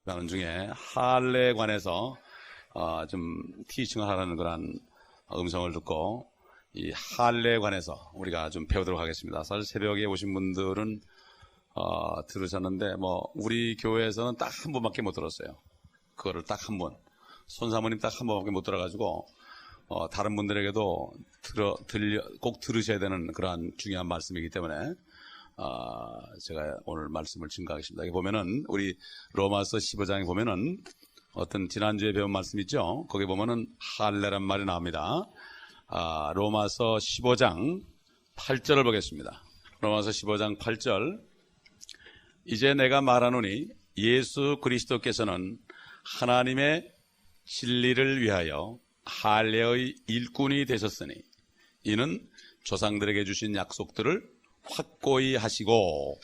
나는 중에 할례에 관해서 좀 티칭을 하라는 그런 음성을 듣고 이 할례에 관해서 우리가 좀 배우도록 하겠습니다. 사실 새벽에 오신 분들은 들으셨는데 우리 교회에서는 딱 한 번밖에 못 들었어요. 그거를 딱 한 번, 손사모님 딱 한 번밖에 못 들어가지고 다른 분들에게도 꼭 들으셔야 되는 그러한 중요한 말씀이기 때문에 제가 오늘 말씀을 증거하겠습니다. 여기 보면은 우리 로마서 15장에 보면은 어떤 지난주에 배운 말씀 있죠? 거기 보면은 할례란 말이 나옵니다. 로마서 15장 8절을 보겠습니다. 로마서 15장 8절. 이제 내가 말하노니 예수 그리스도께서는 하나님의 진리를 위하여 할례의 일꾼이 되셨으니 이는 조상들에게 주신 약속들을 확고히 하시고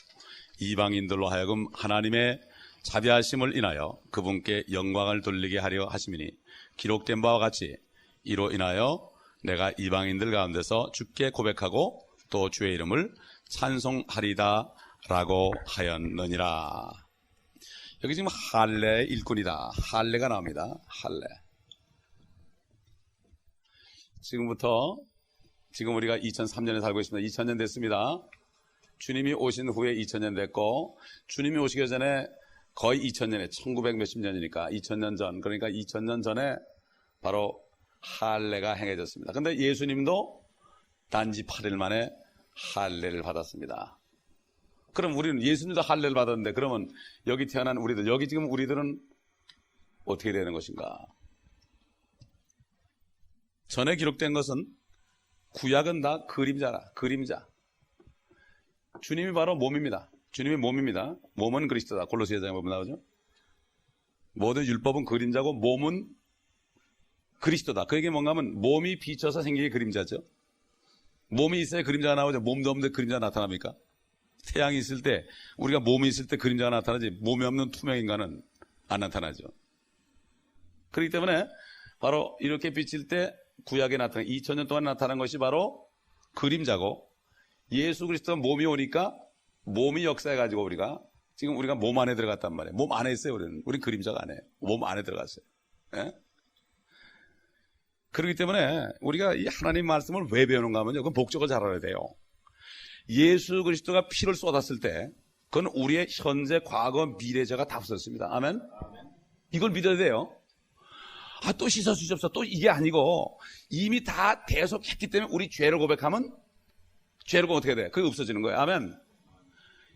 이방인들로 하여금 하나님의 자비하심을 인하여 그분께 영광을 돌리게 하려 하심이니 기록된 바와 같이 이로 인하여 내가 이방인들 가운데서 주께 고백하고 또 주의 이름을 찬송하리다 라고 하였느니라. 여기 지금 할례의 일꾼이다, 할례가 나옵니다. 할례. 지금 우리가 2003년에 살고 있습니다. 2000년 됐습니다. 주님이 오신 후에 2000년 됐고, 주님이 오시기 전에 거의 2000년에 1900 몇십 년이니까 2000년 전, 그러니까 2000년 전에 바로 할례가 행해졌습니다. 근데 예수님도 단지 8일 만에 할례를 받았습니다. 그럼 우리는 예수님도 할례를 받았는데 그러면 여기 태어난 우리들, 여기 지금 우리들은 어떻게 되는 것인가? 전에 기록된 것은 구약은 다 그림자라, 그림자. 주님이 바로 몸입니다. 주님이 몸입니다. 몸은 그리스도다. 골로새서에 보면 나오죠. 모든 율법은 그림자고 몸은 그리스도다. 그 얘기 뭔가 하면 몸이 비쳐서 생기게 그림자죠. 몸이 있어야 그림자가 나오죠. 몸도 없는데 그림자가 나타납니까? 태양이 있을 때, 우리가 몸이 있을 때 그림자가 나타나지 몸이 없는 투명인간은 안 나타나죠. 그렇기 때문에 바로 이렇게 비칠 때 구약에 나타난 2000년 동안 나타난 것이 바로 그림자고, 예수 그리스도가 몸이 오니까 몸이 역사해가지고 우리가 몸 안에 들어갔단 말이에요. 몸 안에 있어요. 우리는 그림자가 안에, 몸 안에 들어갔어요. 예? 그렇기 때문에 우리가 이 하나님 말씀을 왜 배우는가 하면요, 그건 목적을 잘 알아야 돼요. 예수 그리스도가 피를 쏟았을 때 그건 우리의 현재, 과거, 미래자가 다 없었습니다. 아멘? 이걸 믿어야 돼요. 또 씻어주십시오. 또 이게 아니고 이미 다 대속했기 때문에 우리 죄를 고백하면 죄를 어떻게 돼? 그게 없어지는 거예요. 아멘?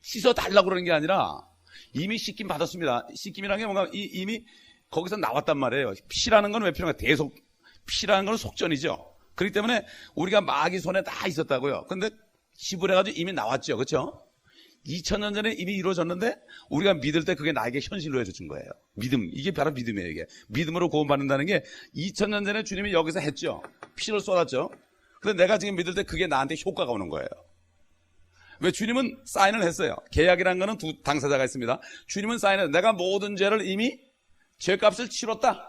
씻어달라고 그러는 게 아니라 이미 씻김 받았습니다. 씻김이라는 게 뭔가 이미 거기서 나왔단 말이에요. 피라는 건 왜 필요한가? 피라는 건 속전이죠. 그렇기 때문에 우리가 마귀 손에 다 있었다고요. 근데 지불해가지고 이미 나왔죠. 그렇죠? 2000년 전에 이미 이루어졌는데 우리가 믿을 때 그게 나에게 현실로 해준 거예요. 믿음. 이게 바로 믿음이에요. 이게 믿음으로 구원받는다는 게 2000년 전에 주님이 여기서 했죠. 피를 쏟았죠. 근데 내가 지금 믿을 때 그게 나한테 효과가 오는 거예요. 왜? 주님은 사인을 했어요. 계약이라는 거는 두 당사자가 있습니다. 주님은 사인을, 내가 모든 죄를 이미 죄값을 치렀다.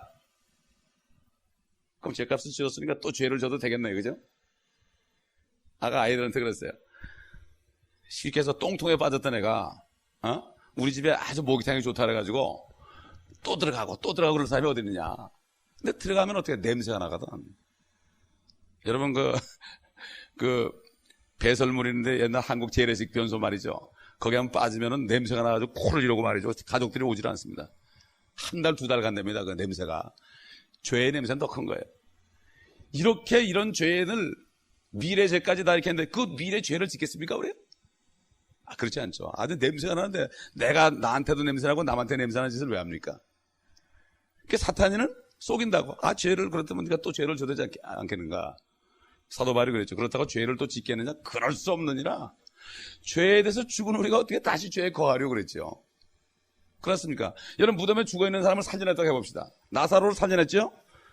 그럼 죄값을 치렀으니까 또 죄를 져도 되겠네요. 그죠? 아까 아이들한테 그랬어요. 쉽게 해서 똥통에 빠졌던 애가 우리 집에 아주 목욕탕이 좋다 그래가지고 또 들어가고 그럴 사람이 어디 있느냐. 근데 들어가면 어떻게 냄새가 나거든. 여러분 그 배설물 있는데 옛날 한국 재래식 변소 말이죠. 거기 한번 빠지면은 냄새가 나가지고 코를 이러고 말이죠. 가족들이 오질 않습니다. 한 달, 두 달 간답니다. 그 냄새가. 죄의 냄새는 더 큰 거예요. 이런 죄를 미래 죄까지 다 이렇게 했는데 그 미래 죄를 짓겠습니까, 우리? 그렇지 않죠. 아주 냄새가 나는데 내가 나한테도 냄새나고 남한테 냄새나는 짓을 왜 합니까? 그러니까 사탄이는 속인다고. 죄를 그렇다면 네가 또 죄를 저되지 않겠는가? 사도 바울이 그랬죠. 그렇다고 죄를 또 짓겠느냐? 그럴 수 없느니라. 죄에 대해서 죽은 우리가 어떻게 다시 죄에 거하려고 그랬죠. 그렇습니까? 여러분, 무덤에 죽어있는 사람을 살려냈다고 해봅시다. 나사로를 살려냈죠?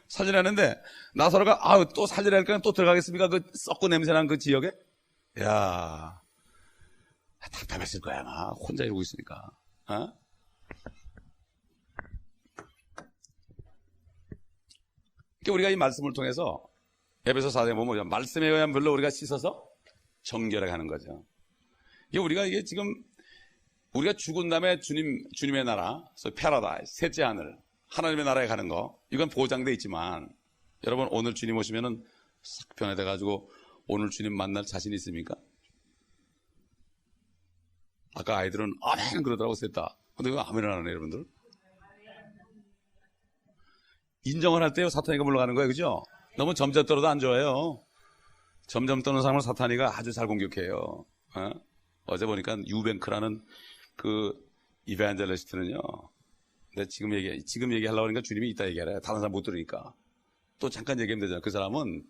살려냈는데 나사로가 또 살려낼까 또 들어가겠습니까? 그 썩고 냄새난 그 지역에? 야, 답답했을 거야 아마. 혼자 이러고 있으니까. 그러니까 우리가 이 말씀을 통해서 에베소 4장에 보면 말씀에 의한 물로 우리가 씻어서 정결하게 하는 거죠. 이게 지금 우리가 죽은 다음에 주님의 나라, 패러다이스, 셋째 하늘, 하나님의 나라에 가는 거, 이건 보장돼 있지만, 여러분, 오늘 주님 오시면은 싹 변해돼가지고, 오늘 주님 만날 자신 있습니까? 아까 아이들은 아멘 그러더라고, 셋 다. 근데 왜 아멘을 안 하네, 여러분들? 인정을 할 때요, 사탄이가 물러가는 거예요, 그죠? 너무 점점 떨어도 안 좋아요. 점점 떠는 사람을 사탄이가 아주 잘 공격해요. 어제 보니까 유뱅크라는 그 이벤젤리스트는요, 근데 지금 얘기하려고 하니까 주님이 이따 얘기하래. 다른 사람 못 들으니까. 또 잠깐 얘기하면 되잖아요. 그 사람은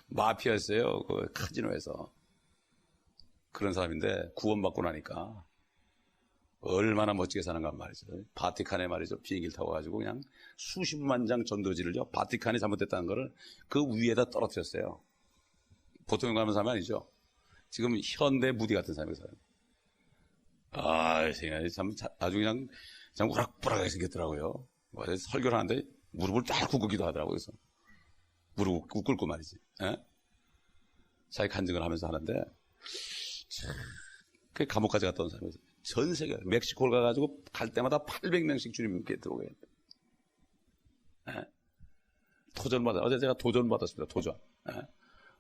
마피아였어요. 그 카지노에서. 그런 사람인데 구원받고 나니까 얼마나 멋지게 사는가 말이죠. 바티칸에 말이죠. 비행기를 타고 가지고 그냥 수십만 장 전도지를요. 바티칸이 잘못됐다는 거를 그 위에다 떨어뜨렸어요. 보통 가는 사람이 아니죠. 지금 현대 무디 같은 사람이 사람. 생각이 참 아주 그냥 우락부락하게 생겼더라고요. 설교를 하는데 무릎을 딱 꿇고 기도하더라고요. 그래서 무릎을 꿇고 말이지. 자기 간증을 하면서 하는데 그 감옥까지 갔다 온 사람이었어요. 전 세계 멕시코를 가가지고 갈 때마다 800명씩 주님께 들어오게 했대. 도전 받아. 어제 제가 도전 받았습니다. 도전.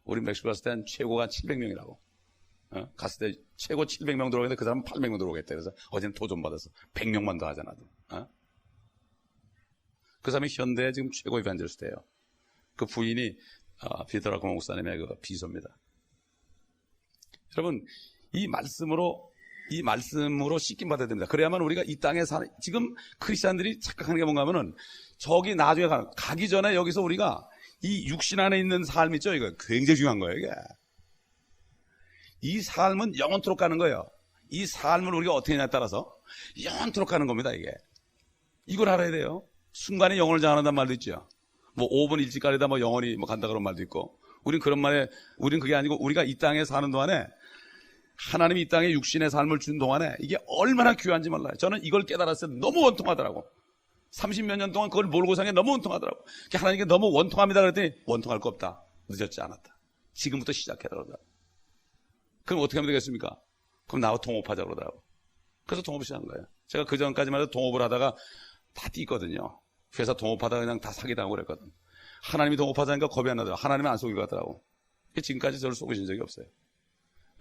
우리 멕시코 갔을 땐 최고가 700명이라고. 갔을 때 최고 700명 들어오겠는데 그 사람은 800명 들어오겠대. 그래서 어제는 도전 받아서 100명만 더 하잖아. 그 사람이 현대 지금 최고 이반젤리스트예요. 그 부인이 비더라코 목사님의 그 비서입니다. 여러분, 이 말씀으로 씻김 받아야 됩니다. 그래야만 우리가 이 땅에 사는, 지금 크리스찬들이 착각하는 게 뭔가 하면은 저기 나중에 가기 전에 여기서 우리가 이 육신 안에 있는 삶 있죠? 이거 굉장히 중요한 거예요, 이게. 이 삶은 영원토록 가는 거예요. 이 삶을 우리가 어떻게 하냐에 따라서 영원토록 가는 겁니다, 이게. 이걸 알아야 돼요. 순간에 영혼을 장한다는 말도 있죠. 뭐 5분 일찍가리다 뭐 영원히 뭐 간다 그런 말도 있고. 우린 그런 말에, 우린 그게 아니고 우리가 이 땅에 사는 동안에 하나님이 이 땅에 육신의 삶을 준 동안에 이게 얼마나 귀한지 몰라요. 저는 이걸 깨달았을 때 너무 원통하더라고. 30몇 년 동안 그걸 모르고 산 게 너무 원통하더라고. 하나님께 너무 원통합니다 그랬더니 원통할 거 없다. 늦었지 않았다. 지금부터 시작해라 그러더라고. 그럼 어떻게 하면 되겠습니까? 그럼 나하고 동업하자 그러더라고. 그래서 동업을 시작한 거예요. 제가 그 전까지만 해도 동업을 하다가 다 뛰거든요. 회사 동업하다가 그냥 다 사기당하고 그랬거든. 하나님이 동업하자니까 겁이 안 나더라고. 하나님은 안 속일 것 같더라고. 지금까지 저를 속이신 적이 없어요.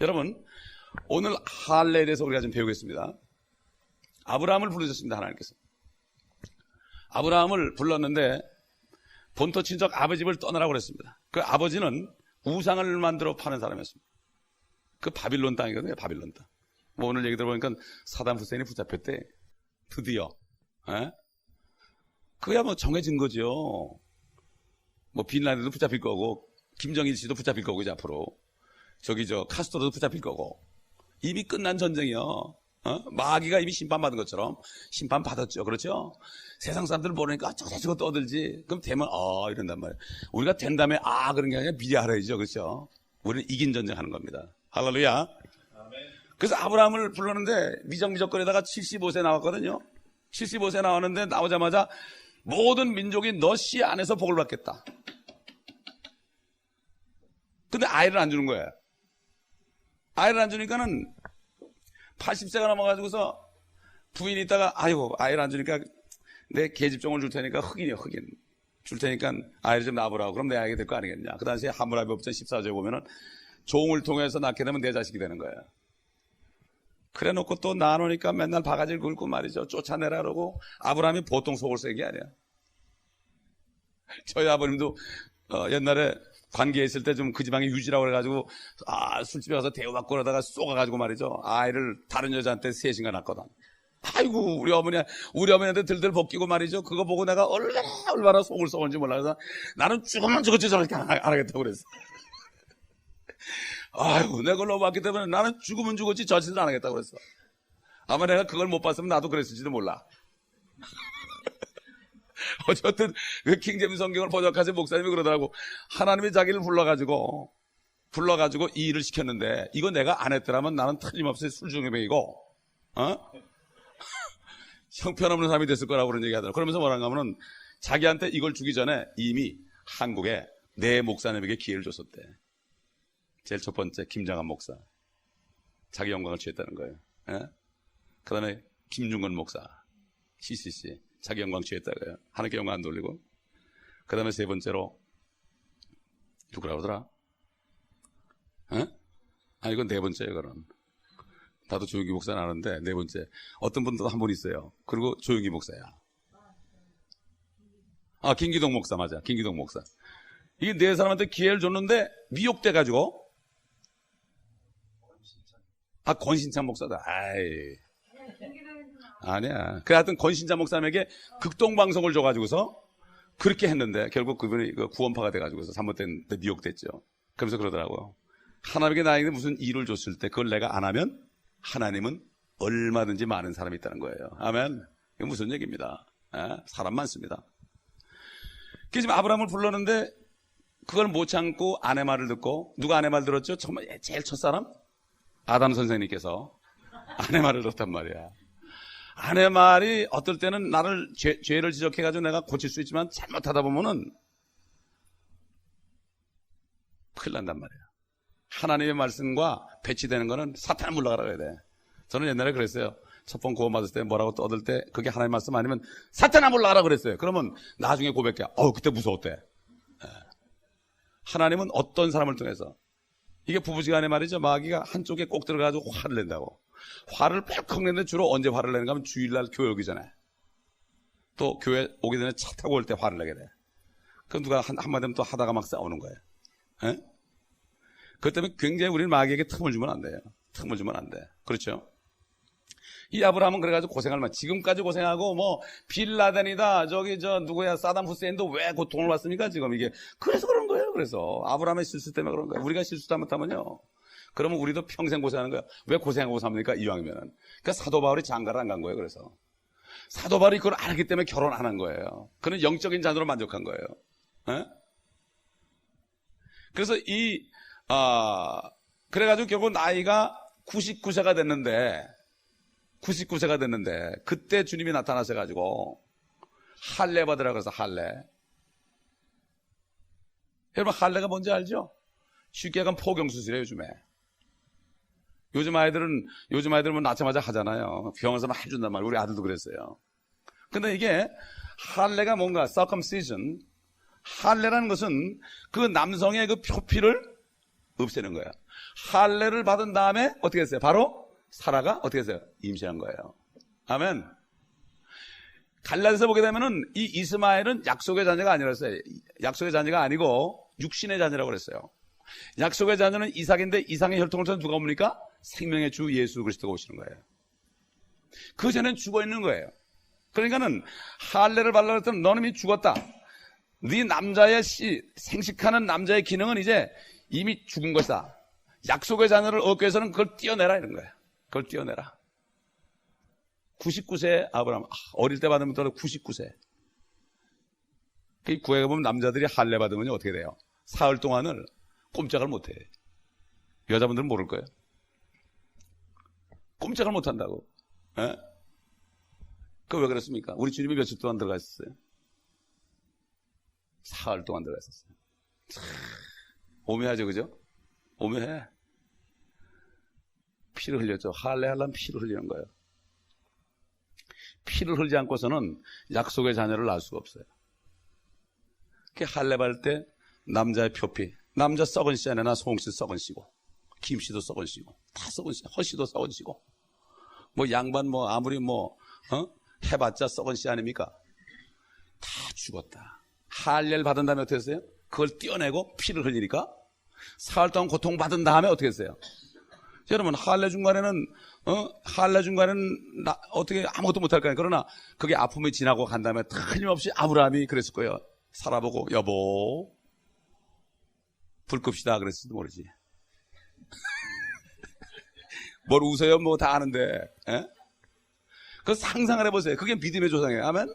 여러분, 오늘 할례에 대해서 우리가 좀 배우겠습니다. 아브라함을 부르셨습니다, 하나님께서. 아브라함을 불렀는데 본토 친척 아버지 집을 떠나라고 그랬습니다. 그 아버지는 우상을 만들어 파는 사람이었습니다. 그 바빌론 땅이거든요, 바빌론 땅. 뭐 오늘 얘기 들어보니까 사담 후세인이 붙잡혔대. 드디어. 그야 뭐 정해진 거죠. 뭐 빈라덴도 붙잡힐 거고, 김정일 씨도 붙잡힐 거고, 이제 앞으로. 카스트로도 붙잡힐 거고. 이미 끝난 전쟁이요. 마귀가 이미 심판받은 것처럼 심판받았죠. 그렇죠? 세상 사람들 모르니까 저거 떠들지. 그럼 되면 이런단 말이에요. 우리가 된 다음에 그런 게 아니라 미리 알아야죠. 그렇죠? 우리는 이긴 전쟁 하는 겁니다. 할렐루야. 그래서 아브라함을 불렀는데 미적거리다가 75세 나왔거든요. 75세 나왔는데 나오자마자 모든 민족이 너 씨 안에서 복을 받겠다. 근데 아이를 안 주는 거예요. 아이를 안 주니까는 80세가 넘어가지고서 부인이 있다가 아이를 안 주니까 내 계집종을 줄 테니까 흑인 줄 테니까 아이를 좀 낳아보라고. 그럼 내 아이가 될 거 아니겠냐. 그 당시에 하므라비 법전 14조에 보면은 종을 통해서 낳게 되면 내 자식이 되는 거예요. 그래 놓고 또 낳아놓으니까 맨날 바가지를 긁고 말이죠. 쫓아내라 그러고. 아브라함이 보통 속을 쓰는 게 아니야. 저희 아버님도 옛날에 관계에 있을 때 좀 그 지방에 유지라고 그래가지고 술집에 가서 대우받고 그러다가 쏘가가지고 말이죠. 아이를 다른 여자한테 3시간 낳거든. 아이고 우리 어머니한테 들들 벗기고 말이죠. 그거 보고 내가 얼마나 속을 썩은지 몰라서 나는 죽으면 죽었지 저렇게 안 하겠다고 그랬어. 아이고 내가 그걸 너무 봤기 때문에 나는 죽으면 죽었지 저 짓을 안 하겠다고 그랬어. 아마 내가 그걸 못 봤으면 나도 그랬을지도 몰라. 어쨌든 그 킹제임스 성경을 번역하신 목사님이 그러더라고. 하나님이 자기를 불러가지고 이 일을 시켰는데 이거 내가 안 했더라면 나는 틀림없이 술중독이고 형편없는 사람이 됐을 거라고 그런 얘기 하더라고. 그러면서 뭐라고 하면은 자기한테 이걸 주기 전에 이미 한국에 내 목사님에게 기회를 줬었대. 제일 첫 번째 김장한 목사. 자기 영광을 취했다는 거예요. 그 다음에 김중건 목사, CCC, 자기 영광 취했다고요. 하나님께 영광 안 돌리고. 그 다음에 세 번째로, 누구라 그러더라? 이건 네 번째예요, 그럼. 나도 조용기 목사는 아는데, 네 번째. 어떤 분도 한 분 있어요. 그리고 조용기 목사야. 김기동 목사, 맞아. 김기동 목사. 이게 네 사람한테 기회를 줬는데, 미혹돼가지고, 권신찬 목사다. 아니야. 그 하여튼 권신찬 목사님에게 극동방송을 줘가지고서 그렇게 했는데 결국 그분이 구원파가 돼가지고서 잘못된 미혹됐죠. 그러면서 그러더라고요. 하나님께 나에게 무슨 일을 줬을 때 그걸 내가 안 하면 하나님은 얼마든지 많은 사람이 있다는 거예요. 아멘. 이게 무슨 얘기입니다. 사람 많습니다. 그래서 지금 아브라함을 불렀는데 그걸 못 참고 아내 말을 듣고, 누가 아내 말 들었죠? 정말 제일 첫사람? 아담 선생님께서 아내 말을 들었단 말이야. 아내 말이 어떨 때는 나를 죄를 지적해가지고 내가 고칠 수 있지만 잘못하다 보면은 큰일 난단 말이야. 하나님의 말씀과 배치되는 거는 사탄을 물러가라 그래야 돼. 저는 옛날에 그랬어요. 첫 번 구원받을 때 뭐라고 떠들 때 그게 하나님의 말씀 아니면 사탄아 물러가라 그랬어요. 그러면 나중에 고백해. 그때 무서웠대. 하나님은 어떤 사람을 통해서, 이게 부부지간에 말이죠. 마귀가 한쪽에 꼭 들어가가지고 화를 낸다고. 화를 뻘컥 내는데 주로 언제 화를 내는가 하면 주일날 교회 오기 전에, 또 교회 오기 전에 차 타고 올 때 화를 내게 돼. 그럼 누가 한마디 하면 또 하다가 막 싸우는 거예요. 그것 때문에 굉장히 우리는 마귀에게 틈을 주면 안 돼요. 틈을 주면 안 돼. 그렇죠? 이 아브라함은 그래가지고 고생할 만, 지금까지 고생하고 빌라덴이다, 누구야, 사담 후세인도 왜 고통을 받습니까 지금 이게. 그래서 그런 거예요. 그래서 아브라함의 실수 때문에 그런 거예요. 우리가 실수 잘못하면요, 그러면 우리도 평생 고생하는 거야. 왜 고생하고 삽니까 이왕이면은. 그러니까 사도 바울이 장가를 안 간 거예요. 그래서 사도 바울이 그걸 알기 때문에 결혼 안 한 거예요. 그는 영적인 자녀로 만족한 거예요. 그래서 그래가지고 결국 나이가 99세가 됐는데 그때 주님이 나타나셔가지고 할례 받으라고 해서 할례. 여러분 할례가 뭔지 알죠? 쉽게 얘기하면 포경수술이에요. 요즘 아이들은 낳자마자 하잖아요. 병원에서 막 해준단 말이에요. 우리 아들도 그랬어요. 근데 이게 할례가 뭔가 circumcision, 할례라는 것은 그 남성의 그 표피를 없애는 거예요. 할례를 받은 다음에 어떻게 했어요? 바로 사라가 어떻게 했어요? 임신한 거예요. 아멘. 갈라디아서 보게 되면은 이 이스마엘은 약속의 자녀가 아니었어요. 약속의 자녀가 아니고 육신의 자녀라고 그랬어요. 약속의 자녀는 이삭인데 이삭의 혈통을 통해 누가 옵니까? 생명의 주 예수 그리스도가 오시는 거예요. 그 전에는 죽어 있는 거예요. 그러니까는 할례를 받으려고 했더니 너는 이미 죽었다. 네 남자의 생식하는 남자의 기능은 이제 이미 죽은 것이다. 약속의 자녀를 얻기 위해서는 그걸 띄어내라 이런 거예요. 그걸 띄어내라. 99세 아브라함, 어릴 때 받으면 또 99세. 구약에 보면 남자들이 할례 받으면 어떻게 돼요? 사흘 동안을 꼼짝을 못해. 여자분들은 모를 거예요. 꼼짝을 못한다고. 그 왜 그랬습니까? 우리 주님이 며칠 동안 들어가 있었어요? 사흘 동안 들어가 있었어요. 오묘하죠, 그죠? 오묘해. 피를 흘렸죠. 할례 하려면 피를 흘리는 거예요. 피를 흘리지 않고서는 약속의 자녀를 낳을 수가 없어요. 할례 받을 때 남자의 표피, 남자 썩은 씨 안에나 송씨 썩은 씨고, 김씨도 썩은 씨고, 다 썩은 씨, 허씨도 썩은 씨고, 양반 아무리 해봤자 썩은 씨 아닙니까? 다 죽었다. 할례를 받은 다음에 어떻게 했어요? 그걸 떼어내고 피를 흘리니까 사흘 동안 고통받은 다음에 어떻게 했어요? 여러분 할례 중간에는 어떻게 아무것도 못할 거예요. 그러나 그게 아픔이 지나고 간 다음에 틀림없이 아브라함이 그랬을 거예요. 살아보고 여보 불 끕시다 그랬을지도 모르지. 뭘 웃어요? 다 아는데. 그 상상을 해보세요. 그게 믿음의 조상이에요. 아멘.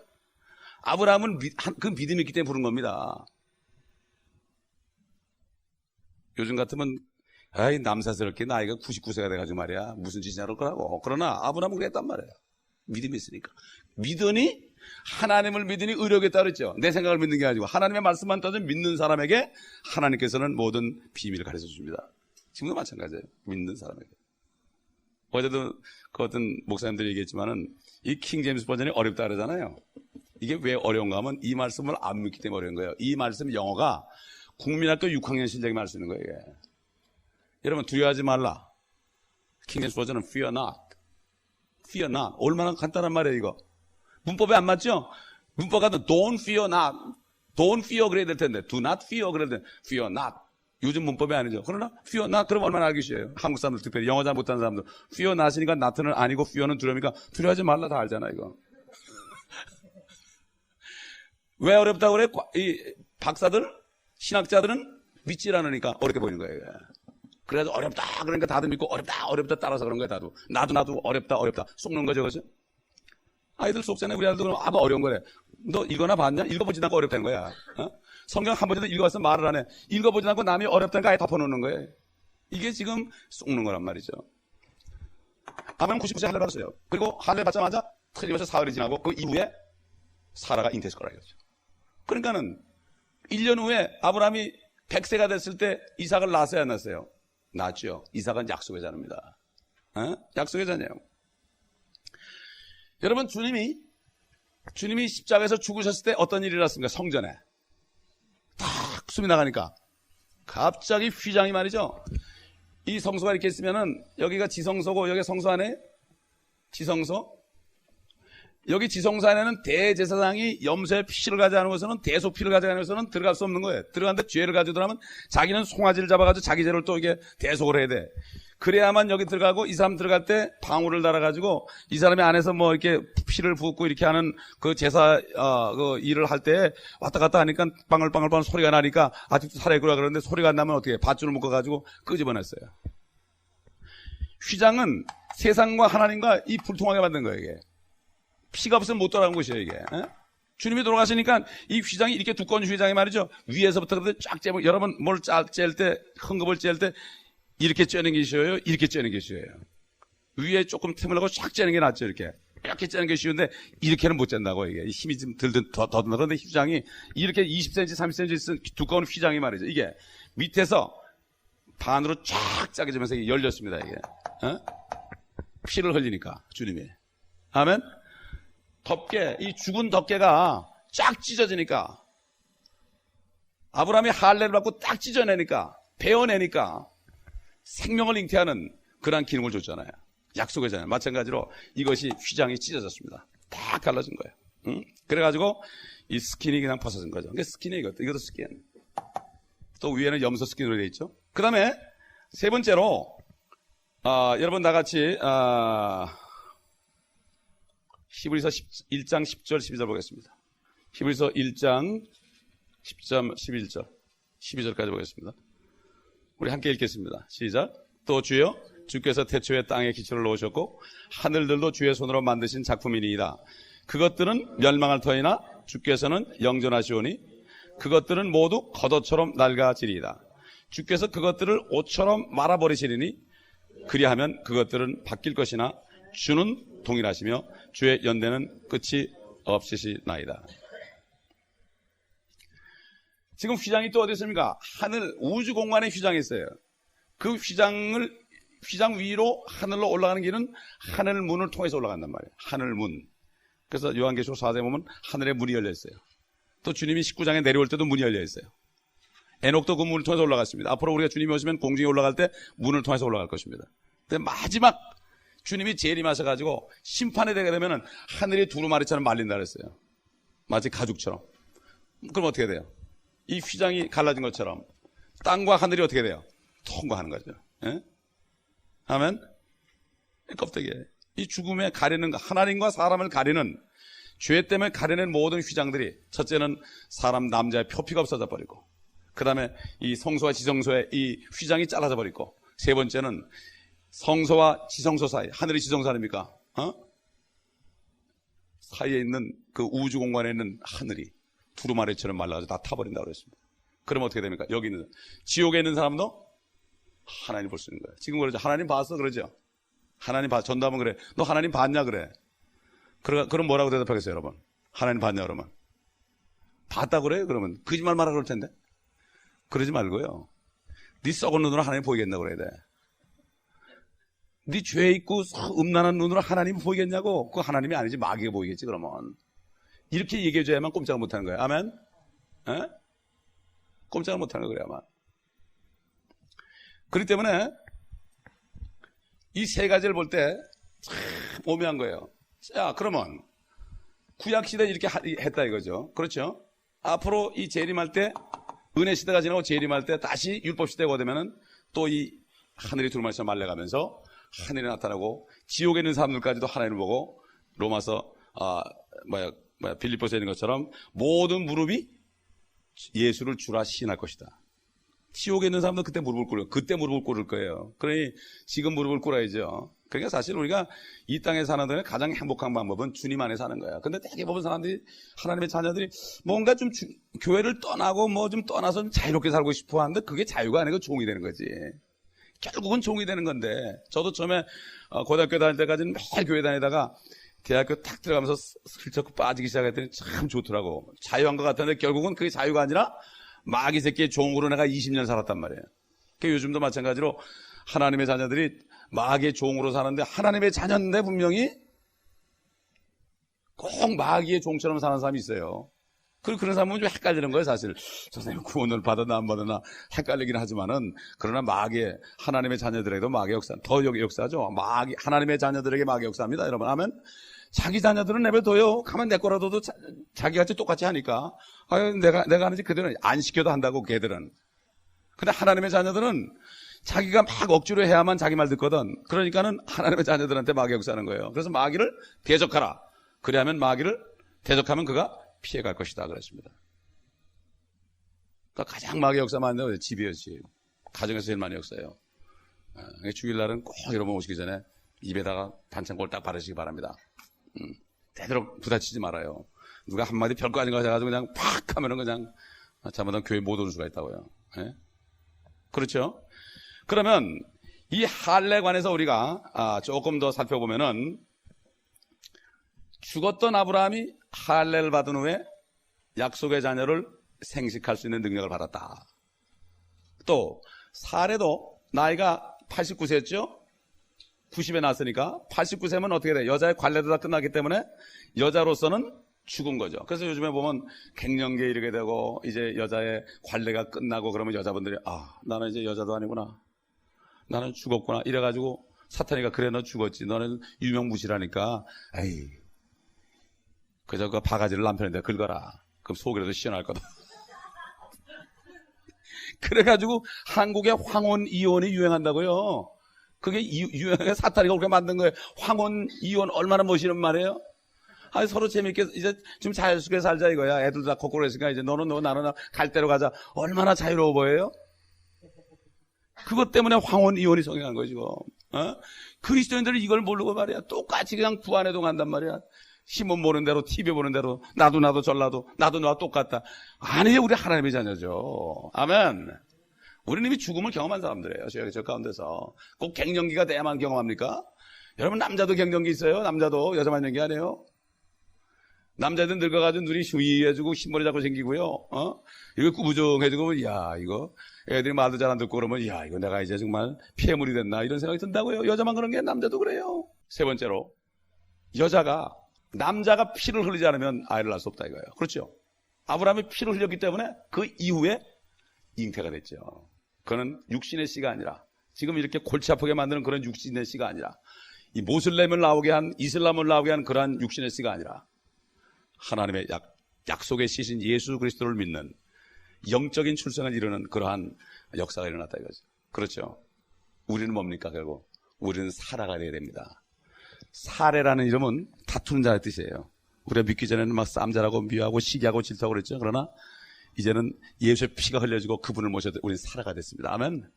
아브라함은 그 믿음이 있기 때문에 부른 겁니다. 요즘 같으면 남사스럽게 나이가 99세가 돼가지고 말이야 무슨 짓이냐 그럴 거라고. 그러나 아브라함은 그랬단 말이에요. 믿음이 있으니까. 믿으니 하나님을 믿으니 의롭겠다 그랬죠. 내 생각을 믿는 게 아니고 하나님의 말씀만 떠서 믿는 사람에게 하나님께서는 모든 비밀을 가르쳐 줍니다. 지금도 마찬가지예요. 믿는 사람에게. 어제도 그 어떤 목사님들이 얘기했지만은 이 킹 제임스 버전이 어렵다 그러잖아요. 이게 왜 어려운가 하면 이 말씀을 안 믿기 때문에 어려운 거예요. 이 말씀 영어가 국민학교 6학년 실력이 말 수 있는 거예요. 이게. 여러분 두려워하지 말라. 킹 제임스 버전은 fear not. fear not. 얼마나 간단한 말이에요 이거. 문법에 안 맞죠? 문법 같은 don't fear not. don't fear 그래야 될 텐데 do not fear 그래야 될 텐데 fear not. 요즘 문법이 아니죠. 그러나 fear not 그럼 얼마나 알기 쉬워요. 한국 사람들 특별히 영어 잘 못하는 사람들 fear not이니까 not는 아니고 fear는 두려우니까 두려워하지 말라 다 알잖아 이거. 왜 어렵다고 그래? 이 박사들 신학자들은 믿질 않으니까 어렵게 보이는 거예요. 그래서 어렵다 그러니까 다들 믿고 어렵다 따라서 그런 거예요. 나도 어렵다 속는 거죠. 그죠? 아이들 속잖아요. 우리 아이들은 아마 어려운 거래. 너 읽어나 봤냐? 읽어보지도 않고 어렵다는 거야. 성경 한 번이라도 읽어봤으면 말을 안 해. 읽어보지도 않고 남이 어렵다니까 아예 덮어놓는 거예요. 이게 지금 속는 거란 말이죠. 아브라함 99세 할례 받았어요. 그리고 할례 받자마자 틀림없이 사흘이 지나고 그 이후에 사라가 잉태했을 거라 이거죠. 그러니까는 1년 후에 아브라함이 100세가 됐을 때 이삭을 낳았어요, 안 낳았어요? 낳았죠. 이삭은 약속의 자입니다. 약속의 자녀예요. 여러분 주님이 십자가에서 죽으셨을 때 어떤 일이 일어났습니까? 성전에 딱 숨이 나가니까 갑자기 휘장이 말이죠. 이 성소가 이렇게 있으면은 여기가 지성소고 여기 성소 안에 지성소. 여기 지성소 안에는 대제사장이 염소의 피를 가지 않으고서는 대소 피를 가지 않으고서는 들어갈 수 없는 거예요. 들어갔는데 죄를 가지고 들어가면 자기는 송아지를 잡아가지고 자기 죄를 또 이게 대속을 해야 돼. 그래야만 여기 들어가고 이 사람 들어갈 때 방울을 달아가지고 이 사람이 안에서 뭐 이렇게 피를 붓고 이렇게 하는 그 제사 그 일을 할 때 왔다 갔다 하니까 빵글빵글 소리가 나니까 아직도 살아있구나 그러는데 소리가 안 나면 어떻게 해? 밧줄을 묶어가지고 끄집어냈어요. 휘장은 세상과 하나님과 이 불통하게 만든 거예요 이게. 피가 없으면 못 돌아간 곳이에요 이게. 주님이 돌아가시니까 이 휘장이 이렇게 두꺼운 휘장이 말이죠. 위에서부터 쫙 째고 여러분 뭘 짤 때 흥겁을 짤 때 이렇게 째는 게 쉬워요? 이렇게 째는 게 쉬워요? 위에 조금 틈을 하고 쫙 째는 게 낫죠 이렇게 째는 게 쉬운데 이렇게는 못 짠다고 이게 힘이 좀 더 든다. 그런데 휘장이 이렇게 20cm 30cm 쓴 두꺼운 휘장이 말이죠. 이게 밑에서 반으로 쫙 짜게지면서 이게 열렸습니다 이게. 피를 흘리니까 주님이. 아멘. 덮개, 이 죽은 덮개가 쫙 찢어지니까 아브라함이 할례를 받고 딱 찢어내니까 베어내니까 생명을 잉태하는 그러한 기능을 줬잖아요. 약속의 자녀. 마찬가지로 이것이 휘장이 찢어졌습니다. 딱 갈라진 거예요. 응? 그래가지고 이 스킨이 그냥 벗어진 거죠. 이게 스킨이에요. 이것도 스킨. 또 위에는 염소 스킨으로 되어 있죠. 그 다음에 세 번째로 여러분 나같이 히브리서 1장 10절 12절 보겠습니다. 히브리서 1장 10절 11절 12절까지 보겠습니다. 우리 함께 읽겠습니다. 시작. 또 주여 주께서 태초에 땅에 기초를 놓으셨고 하늘들도 주의 손으로 만드신 작품이니이다. 그것들은 멸망할 터이나 주께서는 영존하시오니 그것들은 모두 겉옷처럼 낡아지리이다. 주께서 그것들을 옷처럼 말아버리시리니 그리하면 그것들은 바뀔 것이나 주는 동일하시며 주의 연대는 끝이 없으시나이다. 지금 휘장이 또 어디 있습니까? 하늘 우주 공간에 휘장이 있어요. 그 휘장 위로 하늘로 올라가는 길은 하늘 문을 통해서 올라간단 말이에요. 하늘 문. 그래서 요한계시록 4장에 보면 하늘에 문이 열려 있어요. 또 주님이 19장에 내려올 때도 문이 열려 있어요. 에녹도 그 문을 통해서 올라갔습니다. 앞으로 우리가 주님이 오시면 공중에 올라갈 때 문을 통해서 올라갈 것입니다. 근데 마지막 주님이 재림하셔가지고 심판에 되게 되면은 하늘이 두루마리처럼 말린다 그랬어요. 마치 가죽처럼. 그럼 어떻게 돼요? 이 휘장이 갈라진 것처럼 땅과 하늘이 어떻게 돼요? 통과하는 거죠. 예? 아멘. 껍데기에 이 죽음에 가리는 하나님과 사람을 가리는 죄 때문에 가려낸 모든 휘장들이 첫째는 사람 남자의 표피가 없어져 버리고 그 다음에 이 성소와 지성소의 이 휘장이 잘라져 버리고 세 번째는 성소와 지성소 사이 하늘이 지성소 아닙니까? 사이에 있는 그 우주 공간에 있는 하늘이 두루마리처럼 말라가지고 다 타버린다고 그랬습니다. 그러면 어떻게 됩니까? 여기 있는 지옥에 있는 사람도 하나님 볼 수 있는 거예요. 지금 그러죠. 하나님 봤어 그러죠. 하나님 전도하면 그래. 너 하나님 봤냐 그래. 그럼 뭐라고 대답하겠어요 여러분? 하나님 봤냐 그러면? 봤다 그래요? 그러면 거짓말 말하라 그럴 텐데. 그러지 말고요. 네 썩은 눈으로 하나님 보이겠나 그래야 돼. 네 죄 있고 음란한 눈으로 하나님 보이겠냐고. 그 하나님이 아니지 마귀가 보이겠지 그러면. 이렇게 얘기해줘야만 꼼짝을 못하는 거예요. 아멘. 에? 꼼짝을 못하는 거예요 아마. 그렇기 때문에 이 세 가지를 볼 때 참 오묘한 거예요. 자, 그러면 구약시대에 이렇게 했다 이거죠. 그렇죠? 앞으로 이 재림할 때, 은혜 시대가 지나고 재림할 때 다시 율법 시대가 되면은 또 이 하늘이 두루마리처럼 말려가면서 하늘이 나타나고 지옥에 있는 사람들까지도 하나님을 보고 로마서 빌립보서에 있는 것처럼 모든 무릎이 예수를 주라 시인할 것이다. 지옥에 있는 사람도 그때 무릎을 꿇을 거예요. 그러니 지금 무릎을 꿇어야죠. 그러니까 사실 우리가 이 땅에 사는 동안에 가장 행복한 방법은 주님 안에 사는 거야. 근데 대부분 사람들이, 하나님의 자녀들이 뭔가 좀 교회를 떠나고 뭐 좀 떠나서 좀 자유롭게 살고 싶어 하는데 그게 자유가 아니고 종이 되는 거지. 결국은 종이 되는 건데, 저도 처음에 고등학교 다닐 때까지는 매일 교회 다니다가 대학교 탁 들어가면서 슬쩍 빠지기 시작했더니 참 좋더라고. 자유한 것 같았는데 결국은 그게 자유가 아니라 마귀 새끼의 종으로 내가 20년 살았단 말이에요. 그러니까 요즘도 마찬가지로 하나님의 자녀들이 마귀의 종으로 사는데, 하나님의 자녀인데 분명히 꼭 마귀의 종처럼 사는 사람이 있어요. 그런 사람은 좀 헷갈리는 거예요, 사실. 선생님 구원을 받았나 안 받았나 헷갈리긴 하지만은, 그러나 하나님의 자녀들에게도 마귀의 역사, 더 역사죠. 하나님의 자녀들에게 마귀의 역사입니다, 여러분. 하면 자기 자녀들은 내버려둬요. 가면 내 거라도 자기같이 똑같이 하니까. 내가 하는지 그들은 안 시켜도 한다고, 걔들은. 근데 하나님의 자녀들은 자기가 막 억지로 해야만 자기 말 듣거든. 그러니까는 하나님의 자녀들한테 마귀 역사하는 거예요. 그래서 마귀를 대적하라. 그래야면 마귀를 대적하면 그가 피해갈 것이다 그랬습니다. 그러니까 가장 마귀 역사 많은 데가 집이에요, 집. 가정에서 제일 많이 역사해요. 주일날은 꼭 여러분 오시기 전에 입에다가 반창고를 딱 바르시기 바랍니다. 되도록 부딪히지 말아요. 누가 한마디 별거 아닌 거 해가지고 그냥 팍 하면은 그냥 잘못하면 교회 못 오는 수가 있다고요. 예? 그렇죠? 그러면 이 할례에 관해서 우리가 조금 더 살펴보면은, 죽었던 아브라함이 할례를 받은 후에 약속의 자녀를 생식할 수 있는 능력을 받았다. 또 사례도 나이가 89세였죠? 90에 낳았으니까 89세면 어떻게 돼? 여자의 관례도 다 끝나기 때문에 여자로서는 죽은 거죠. 그래서 요즘에 보면 갱년기에 이르게 되고 이제 여자의 관례가 끝나고 그러면 여자분들이 나는 이제 여자도 아니구나, 나는 죽었구나 이래가지고 사탄이가 그래 너 죽었지, 너는 유명무실하니까 에이 그저 그 바가지를 남편한테 긁어라. 그럼 속이라도 시원할 거다. 그래가지고 한국에 황혼 이혼이 유행한다고요. 그게 유행해. 사탄이가 그렇게 만든 거예요. 황혼 이혼 얼마나 멋있는 말이에요. 서로 재밌게 이제 좀 자유롭게 살자 이거야. 애들도 다 거꾸로 했으니까 이제 너는 너 나는 갈 대로 가자. 얼마나 자유로워 보여요. 그것 때문에 황혼 이혼이 성행한 거지. 그리스도인들은 이걸 모르고 말이야. 똑같이 그냥 부안해도 간단 말이야. 신문 보는 대로, TV 보는 대로, 나도 전라도, 나도 너와 똑같다. 아니에요. 우리 하나님의 자녀죠. 아멘. 우리는 이미 죽음을 경험한 사람들이에요. 저 가운데서. 꼭 갱년기가 돼야만 경험합니까? 여러분, 남자도 갱년기 있어요. 남자도. 여자만 있는 게 아니에요. 남자들 늙어가지고 눈이 휘해지고 흰머리 자꾸 생기고요. 이거 꾸부정해지고, 이거 애들이 말도 잘 안 듣고 그러면, 이거 내가 이제 정말 피해물이 됐나 이런 생각이 든다고요. 여자만 그런 게 남자도 그래요. 세 번째로, 남자가 피를 흘리지 않으면 아이를 낳을 수 없다 이거예요. 그렇죠? 아브라함이 피를 흘렸기 때문에 그 이후에 잉태가 됐죠. 그는 육신의 씨가 아니라, 지금 이렇게 골치 아프게 만드는 그런 육신의 씨가 아니라, 이 모슬렘을 나오게 한, 이슬람을 나오게 한 그러한 육신의 씨가 아니라, 하나님의 약속의 씨신 예수 그리스도를 믿는 영적인 출생을 이루는 그러한 역사가 일어났다 이거죠. 그렇죠? 우리는 뭡니까 결국? 우리는 사라가 돼야 됩니다. 사례라는 이름은 다투는 자의 뜻이에요. 우리가 믿기 전에는 막 쌈자라고 미워하고 시기하고 질투하고 그랬죠. 그러나 이제는 예수의 피가 흘려지고 그분을 모셔도 우리는 사라가 됐습니다. 아멘.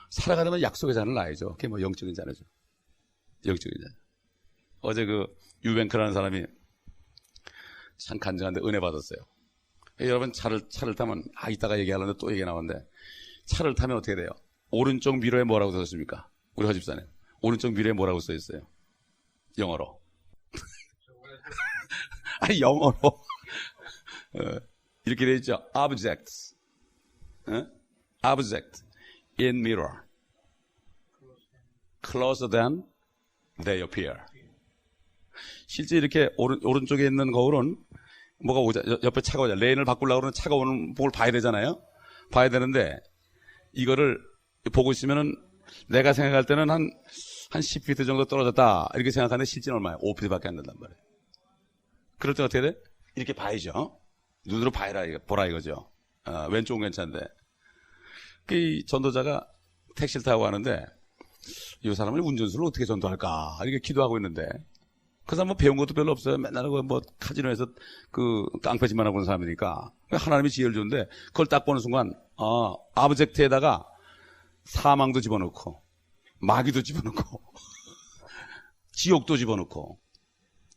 사라가 되면 약속의 자는 나이죠. 그게 뭐 영적인 자녀죠. 영적인 자. 어제 그 유뱅크라는 사람이 참 간증한데 은혜 받았어요. 여러분 차를 타면 이따가 얘기하려는데 또 얘기 나오는데, 차를 타면 어떻게 돼요? 오른쪽 미러에 뭐라고 써있습니까? 우리 허집사님 오른쪽 미러에 뭐라고 써있어요? 영어로. 영어로. 이렇게 되어 있죠. Objects. Object in mirror. closer than they appear. 실제 이렇게 오른쪽에 있는 거울은 뭐가 오자, 옆에 차가 오자. 레인을 바꾸려고 그러면 차가 오는 걸 봐야 되잖아요. 봐야 되는데, 이거를 보고 있으면은 내가 생각할 때는 한 10피트 정도 떨어졌다. 이렇게 생각하는데 실제는 얼마야? 5피트 밖에 안 된단 말이에요. 그럴 때 어떻게 돼? 이렇게 봐야죠. 눈으로 보라 이거죠. 왼쪽은 괜찮은데. 이 전도자가 택시를 타고 가는데, 이 사람을 운전수를 어떻게 전도할까? 이렇게 기도하고 있는데, 그 사람 뭐 배운 것도 별로 없어요. 맨날 뭐 카지노에서 그 깡패짓만 하고 있는 사람이니까. 하나님이 지혜를 줬는데, 그걸 딱 보는 순간, 아브젝트에다가 사망도 집어넣고, 마귀도 집어넣고, 지옥도 집어넣고,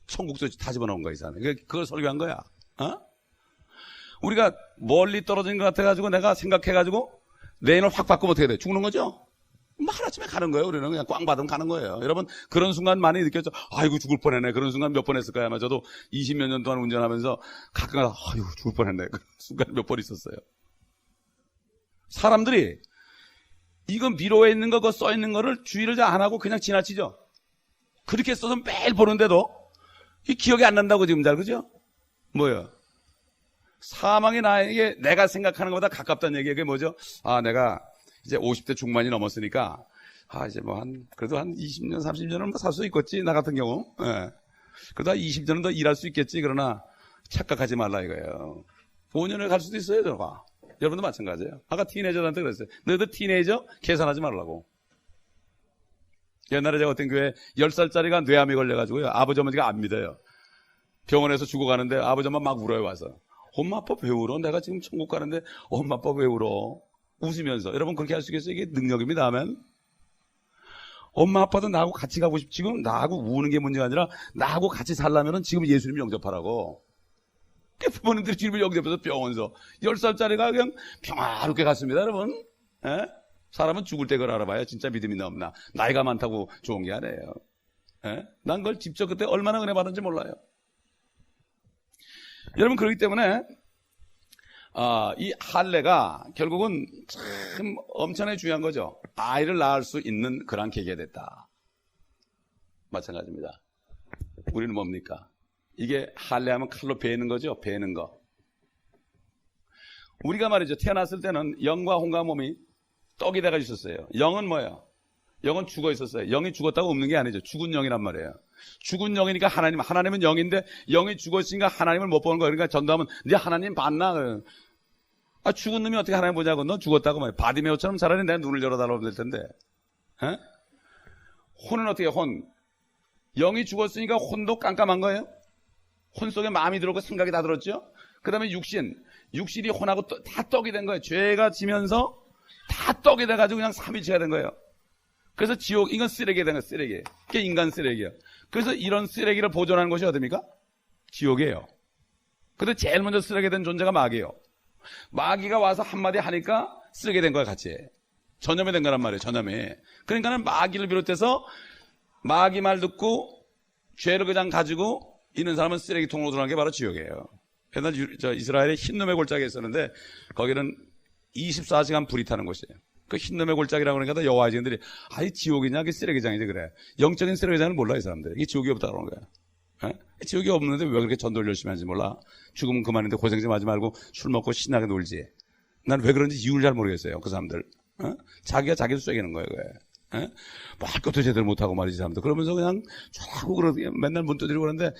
천국도 다 집어넣은 거야, 이 사람이. 그걸 설교한 거야. 우리가 멀리 떨어진 것 같아가지고 내가 생각해가지고 레인을 확 바꾸면 어떻게 돼? 죽는 거죠? 하루아침에 가는 거예요. 우리는 그냥 꽝 받으면 가는 거예요. 여러분, 그런 순간 많이 느꼈죠? 아이고, 죽을 뻔했네. 그런 순간 몇 번 했을까요? 아마 저도 20몇 년 동안 운전하면서 가끔 아이고, 죽을 뻔했네. 그런 순간 몇 번 있었어요. 사람들이 이건 미로에 있는 거, 그거 써 있는 거를 주의를 잘 안 하고 그냥 지나치죠? 그렇게 써서 매일 보는데도 이 기억이 안 난다고 지금 잘, 그죠? 뭐예요? 사망이 나에게 내가 생각하는 것보다 가깝다는 얘기가 뭐죠? 내가 이제 50대 중반이 넘었으니까, 이제 뭐 그래도 한 20년, 30년은 뭐 살 수 있겠지, 나 같은 경우. 예. 그래도 한 20년은 더 일할 수 있겠지, 그러나 착각하지 말라 이거예요. 5년을 갈 수도 있어요, 저가. 여러분도 마찬가지예요. 아까 티네이저한테 그랬어요. 너희들 티네이저 계산하지 말라고. 옛날에 제가 어떤 교회에 10살짜리가 뇌암이 걸려가지고요. 아버지 어머니가 안 믿어요. 병원에서 죽어가는데 아버지 엄마 막 울어요, 와서. 엄마 아빠 왜 울어? 내가 지금 천국 가는데 엄마 아빠 왜 울어? 웃으면서. 여러분 그렇게 할 수 있겠어요? 이게 능력입니다. 하면 엄마 아빠도 나하고 같이 가고 싶지. 지금 나하고 우는 게 문제가 아니라 나하고 같이 살려면 지금 예수님 영접하라고. 부모님들이 주님을 영접해서 병원에서 10살짜리가 그냥 평화롭게 갔습니다. 여러분. 에? 사람은 죽을 때 그걸 알아봐야 진짜 믿음이 넘나. 나이가 많다고 좋은 게 아니에요. 에? 난 그걸 직접 그때 얼마나 은혜 받은지 몰라요. 여러분 그렇기 때문에 이 할례가 결국은 참 엄청나게 중요한 거죠. 아이를 낳을 수 있는 그런 계기가 됐다. 마찬가지입니다. 우리는 뭡니까? 이게 할례하면 칼로 베는 거죠. 베는 거. 우리가 말이죠. 태어났을 때는 영과 혼과 몸이 떡이 돼가 있었어요. 영은 뭐예요? 영은 죽어 있었어요. 영이 죽었다고 없는 게 아니죠. 죽은 영이란 말이에요. 죽은 영이니까 하나님은 영인데 영이 죽었으니까 하나님을 못 보는 거예요. 그러니까 전도하면 이제 하나님 봤나? 죽은 놈이 어떻게 하나님 보냐고. 넌 죽었다고 말이에요. 바디메오처럼 차라리 내 눈을 열어달라고 될 텐데. 에? 혼은 어떻게 혼? 영이 죽었으니까 혼도 깜깜한 거예요. 혼 속에 마음이 들었고 생각이 다 들었죠. 그 다음에 육신이 혼하고 다 떡이 된 거예요. 죄가 지면서 다 떡이 돼가지고 그냥 삼위체가 된 거예요. 그래서 지옥, 이건 쓰레기가 된 거예요. 쓰레기. 그게 인간 쓰레기예요. 그래서 이런 쓰레기를 보존하는 것이 어딥니까? 지옥이에요. 근데 제일 먼저 쓰레기 된 존재가 마귀예요. 마귀가 와서 한마디 하니까 쓰레기 된 거야, 같이. 전염이 된 거란 말이에요, 전염이. 그러니까는 마귀를 비롯해서 마귀 말 듣고 죄를 그냥 가지고 있는 사람은 쓰레기통으로 들어가는 게 바로 지옥이에요. 옛날 이스라엘에 흰놈의 골짜기가 있었는데 거기는 24시간 불이 타는 곳이에요. 그 흰놈의 골짜기라고 그러니까 여호와의 증인들이 이 지옥이냐, 그게 쓰레기장이지 그래. 영적인 쓰레기장을 몰라 이 사람들이. 이게 지옥이 없다고 그러는 거야. 지옥이 없는데 왜 그렇게 전도를 열심히 하는지 몰라. 죽으면 그만인데 고생 좀 하지 말고 술 먹고 신나게 놀지. 난 왜 그런지 이유를 잘 모르겠어요. 그 사람들. 자기가 자기를 쐐기는 거예요. 뭐 할 것도 제대로 못하고 말이지 사람들. 그러면서 그냥 자꾸 그러게 맨날 문 두드리고 그러는데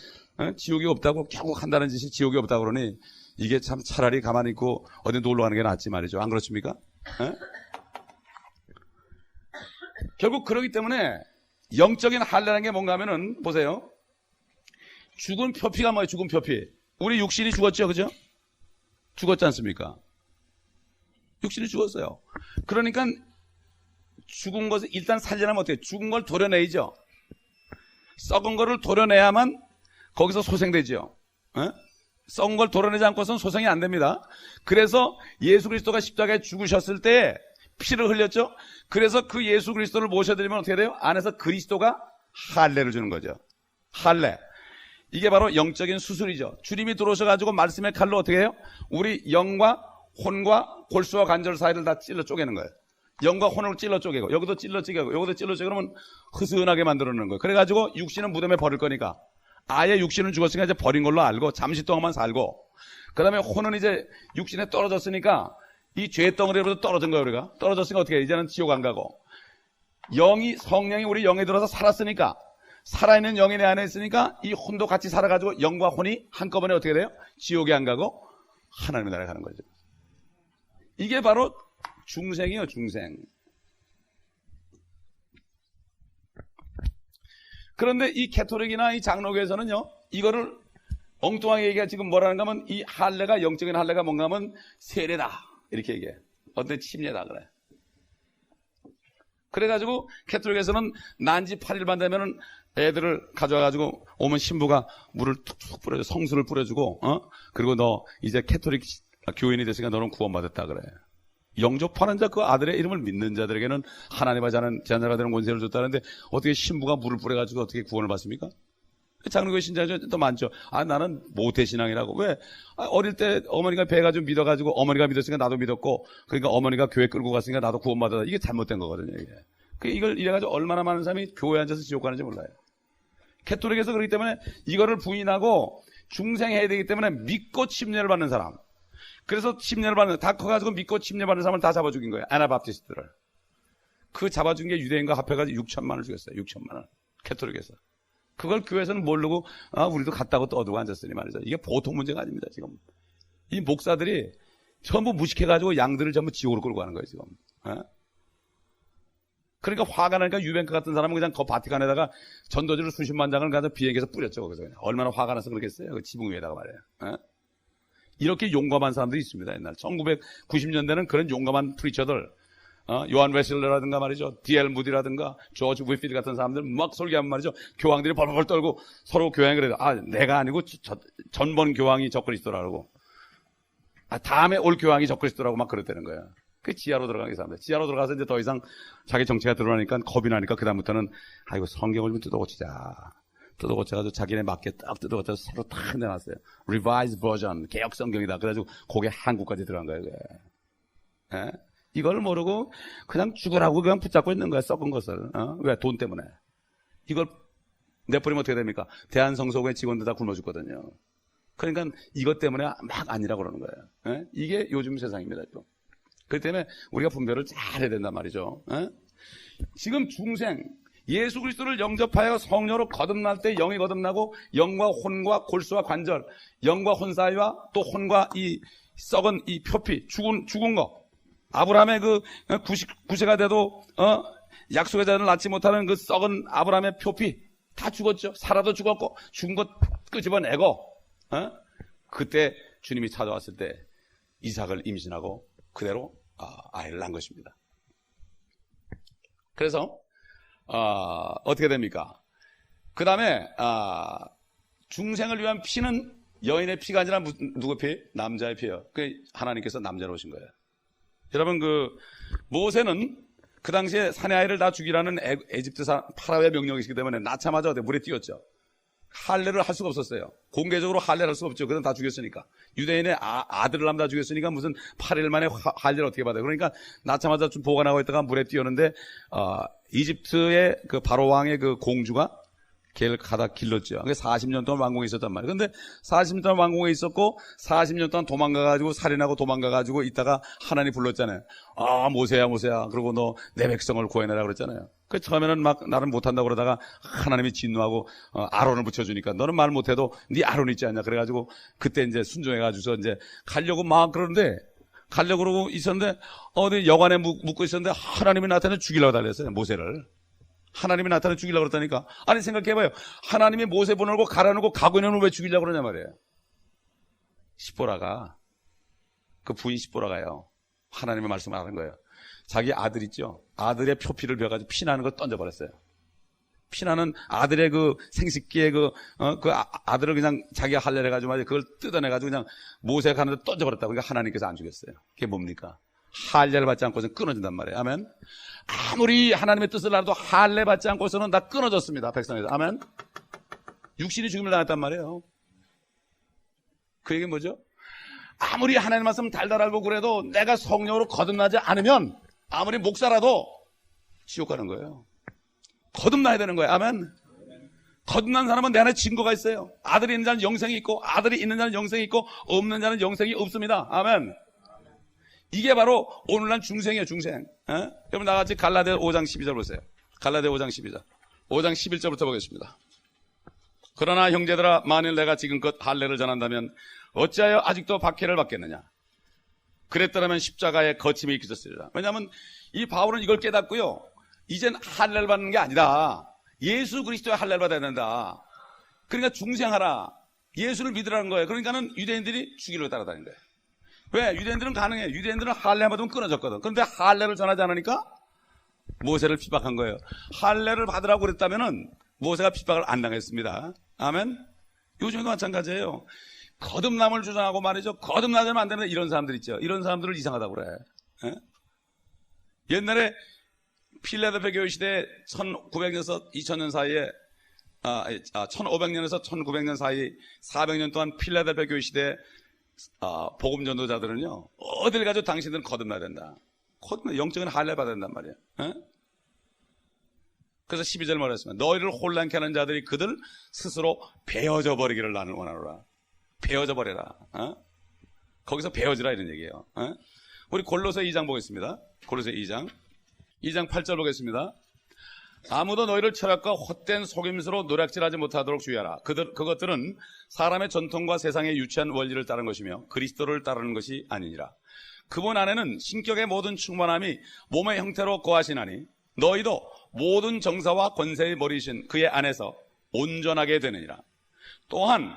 지옥이 없다고 결국 한다는 짓이 지옥이 없다고 그러니 이게 참 차라리 가만히 있고 어디 놀러 가는 게 낫지 말이죠. 안 그렇습니까? 결국 그러기 때문에 영적인 할례라는 게 뭔가 하면은 보세요. 죽은 표피가 뭐예요? 죽은 표피. 우리 육신이 죽었죠, 그죠? 죽었지 않습니까? 육신이 죽었어요. 그러니까 죽은 것을 일단 살려내면 어떻게 해요? 죽은 걸 도려내죠. 썩은 거를 도려내야만 거기서 소생되죠. 썩은 걸 도려내지 않고서는 소생이 안 됩니다. 그래서 예수 그리스도가 십자가에 죽으셨을 때 피를 흘렸죠. 그래서 그 예수 그리스도를 모셔드리면 어떻게 돼요? 안에서 그리스도가 할례를 주는 거죠. 할례. 이게 바로 영적인 수술이죠. 주님이 들어오셔가지고 말씀의 칼로 어떻게 해요? 우리 영과 혼과 골수와 관절 사이를 다 찔러 쪼개는 거예요. 영과 혼을 찔러 쪼개고 여기도 찔러 쪼개고 여기도 찔러 쪼개고 그러면 흐스하게 만들어 놓는 거예요. 그래가지고 육신은 무덤에 버릴 거니까 아예 육신은 죽었으니까 이제 버린 걸로 알고 잠시 동안만 살고 그 다음에 혼은 이제 육신에 떨어졌으니까 이 죄 덩어리로부터 떨어진 거예요. 우리가 떨어졌으니까 어떻게 해? 이제는 지옥 안 가고 성령이 우리 영에 들어서 살았으니까 살아있는 영이 내 안에 있으니까 이 혼도 같이 살아가지고 영과 혼이 한꺼번에 어떻게 돼요? 지옥에 안 가고 하나님의 나라에 가는 거죠. 이게 바로 중생이에요. 중생. 그런데 이 캐토릭이나 이 장로교에서는요 이거를 엉뚱하게 얘기가 지금 뭐라는가 하면 이 할례가 영적인 할례가 뭔가 하면 세례다 이렇게 얘기해. 어떤 침례다 그래. 그래가지고 캐토릭에서는 난지 8일만 되면은 애들을 가져와가지고 오면 신부가 물을 툭툭 뿌려줘 성수를 뿌려주고 그리고 너 이제 캐토릭 교인이 됐으니까 너는 구원받았다 그래. 영접하는 자 그 아들의 이름을 믿는 자들에게는 하나님의 자녀가 되는 권세를 줬다는데 어떻게 신부가 물을 뿌려가지고 어떻게 구원을 받습니까? 장로교 신자들 또 많죠. 나는 모태신앙이라고. 왜? 어릴 때 어머니가 배가 좀 믿어가지고 어머니가 믿었으니까 나도 믿었고 그러니까 어머니가 교회 끌고 갔으니까 나도 구원받았다. 이게 잘못된 거거든요. 이게. 이걸 이래가지고 얼마나 많은 사람이 교회에 앉아서 지옥 가는지 몰라요. 캐토릭에서 그렇기 때문에 이거를 부인하고 중생해야 되기 때문에 믿고 침례를 받는 사람. 그래서 침례를 받는 다 커가지고 믿고 침례받는 사람을 다 잡아 죽인 거예요. 아나바프티스트를. 그 잡아 죽인 게 유대인과 합해가지고 6천만 원을 죽였어요. 6천만 원. 캐토릭에서. 그걸 교회에서는 모르고 우리도 갔다고 떠들고 앉았으니 말이죠. 이게 보통 문제가 아닙니다. 지금 이 목사들이 전부 무식해가지고 양들을 전부 지옥으로 끌고 가는 거예요. 지금. 그러니까 화가 나니까 유뱅크 같은 사람은 그냥 그 바티칸에다가 전도지를 수십만 장을 가서 비행기에서 뿌렸죠. 거기서 그냥. 얼마나 화가 나서 그러겠어요. 그 지붕 위에다가 말이에요. 이렇게 용감한 사람들이 있습니다. 옛날 1990년대는 그런 용감한 프리처들 요한 웨슬러라든가 말이죠. D.L. 무디라든가 조지 위필 같은 사람들 막 설교하면 말이죠. 교황들이 벌벌 떨고 서로 교황이 그래요. 내가 아니고 전번 교황이 적그리스도라고. 다음에 올 교황이 적그리스도라고 막 그랬다는 거야. 그 지하로 들어가게 사람들. 지하로 들어가서 이제 더 이상 자기 정체가 드러나니까 겁이 나니까 그다음부터는 아이고 성경을 좀 뜯어고치자. 뜯어고쳐가지고 자기네 맞게 딱 뜯어고쳐서 새로 딱 내놨어요. Revised version, 개혁 성경이다. 그래가지고 거기에 한국까지 들어간 거예요. 그게. 이걸 모르고 그냥 죽으라고 그냥 붙잡고 있는 거야. 썩은 것을. 왜? 돈 때문에. 이걸 내버리면 어떻게 됩니까? 대한성서고의 직원들 다 굶어 죽거든요. 그러니까 이것 때문에 막 아니라고 그러는 거예요. 이게 요즘 세상입니다. 또. 그렇기 때문에 우리가 분별을 잘 해야 된단 말이죠. 지금 중생 예수 그리스도를 영접하여 성령으로 거듭날 때 영이 거듭나고 영과 혼과 골수와 관절, 영과 혼 사이와 또 혼과 이 썩은 이 표피, 죽은 거. 아브라함의 그 99세가 돼도 약속의 자를 낳지 못하는 그 썩은 아브라함의 표피 다 죽었죠. 살아도 죽었고 죽은 것 끄집어내고 그때 주님이 찾아왔을 때 이삭을 임신하고 그대로 아이를 낳은 것입니다. 그래서 어떻게 됩니까? 그 다음에 중생을 위한 피는 여인의 피가 아니라 누구 피? 남자의 피예요. 그 하나님께서 남자로 오신 거예요. 여러분 모세는 그 당시에 사내 아이를 다 죽이라는 에집트 파라오의 명령이 있기 때문에 낳자마자 물에 뛰었죠. 할례를 할 수가 없었어요. 공개적으로 할례를 할 수가 없죠. 그건 다 죽였으니까. 유대인의 아들을 하면 다 죽였으니까 무슨 8일 만에 할례를 어떻게 받아요. 그러니까 낳자마자 좀 보관하고 있다가 물에 뛰었는데 이집트의 그 바로 왕의 그 공주가 걔를 가다 길렀죠. 그게 40년 동안 왕궁에 있었단 말이에요. 근데 40년 동안 왕궁에 있었고 40년 동안 도망가가지고 살인하고 도망가가지고 있다가 하나님 불렀잖아요. 모세야. 그리고 너 내 백성을 구해내라 그랬잖아요. 그 처음에는 막 나는 못한다고 그러다가 하나님이 진노하고 아론을 붙여주니까 너는 말 못해도 네 아론 있지 않냐. 그래가지고 그때 이제 순종해가지고서 이제 가려고 막 그러고 있었는데 어디 여관에 묵고 있었는데 하나님이 나타나 죽이려고 달렸어요. 모세를. 하나님이 나타나 죽이려고 그랬다니까. 아니 생각해봐요. 하나님이 모세 보내고 가라놓고 가고 있는 놈을 왜 죽이려고 그러냐 말이에요. 시보라가 그 부인 시보라가요. 하나님의 말씀을 하는 거예요. 자기 아들 있죠. 아들의 표피를 베어가지고 피나는 걸 던져버렸어요. 피나는 아들의 그 생식기에 그 아들을 그냥 자기가 할례를 해가지고 말이야. 그걸 뜯어내가지고 그냥 모세가 가는데 던져버렸다고. 그러니까 하나님께서 안 죽였어요. 그게 뭡니까? 할례를 받지 않고서는 끊어진단 말이에요. 아멘. 아무리 하나님의 뜻을 알아도 할례 받지 않고서는 다 끊어졌습니다. 백성에서. 아멘. 육신이 죽음을 당했단 말이에요. 그 얘기는 뭐죠? 아무리 하나님 말씀 달달 알고 그래도 내가 성령으로 거듭나지 않으면 아무리 목사라도 지옥 가는 거예요. 거듭나야 되는 거예요. 아멘. 거듭난 사람은 내 안에 증거가 있어요. 아들이 있는 자는 영생이 있고, 아들이 있는 자는 영생이 있고, 없는 자는 영생이 없습니다. 아멘. 이게 바로 오늘날 중생이에요. 중생. 여러분 나같이 갈라디아 5장 12절 보세요. 갈라디아 5장 12절. 5장 11절부터 보겠습니다. 그러나 형제들아, 만일 내가 지금껏 할례를 전한다면 어찌하여 아직도 박해를 받겠느냐. 그랬더라면 십자가에 거침이 있었으리라. 왜냐하면 이 바울은 이걸 깨닫고요, 이젠 할례를 받는 게 아니다. 예수 그리스도의 할례를 받아야 된다. 그러니까 중생하라. 예수를 믿으라는 거예요. 그러니까는 유대인들이 주기로 따라다닌 거예요. 왜? 유대인들은 가능해요. 유대인들은 할례 받으면 끊어졌거든. 그런데 할례를 전하지 않으니까 모세를 핍박한 거예요. 할례를 받으라고 그랬다면은 모세가 핍박을 안 당했습니다. 아멘. 요즘에도 마찬가지예요. 거듭남을 주장하고 말이죠. 거듭나면 안 되는 이런 사람들 있죠. 이런 사람들을 이상하다고 그래. 에? 옛날에 필라델피아 교회 시대 1900년에서 2000년 사이에 1500년에서 1900년 사이 400년 동안 필라델피아 교회 시대 복음 전도자들은요, 어딜 가도 당신들은 거듭나야 된다. 영적인 할례 받아야 된단 말이에요. 에? 그래서 12절 말했습니다. 너희를 혼란케 하는 자들이 그들 스스로 베어져 버리기를 나는 원하노라. 베어져 버려라. 거기서 베어지라 이런 얘기예요. 우리 골로새 2장 보겠습니다. 골로새 2장 8절 보겠습니다. 아무도 너희를 철학과 헛된 속임수로 노략질하지 못하도록 주의하라. 그것들은 사람의 전통과 세상의 유치한 원리를 따르는 것이며 그리스도를 따르는 것이 아니니라. 그분 안에는 신격의 모든 충만함이 몸의 형태로 거하시나니 너희도 모든 정사와 권세의 머리이신 그의 안에서 온전하게 되느니라. 또한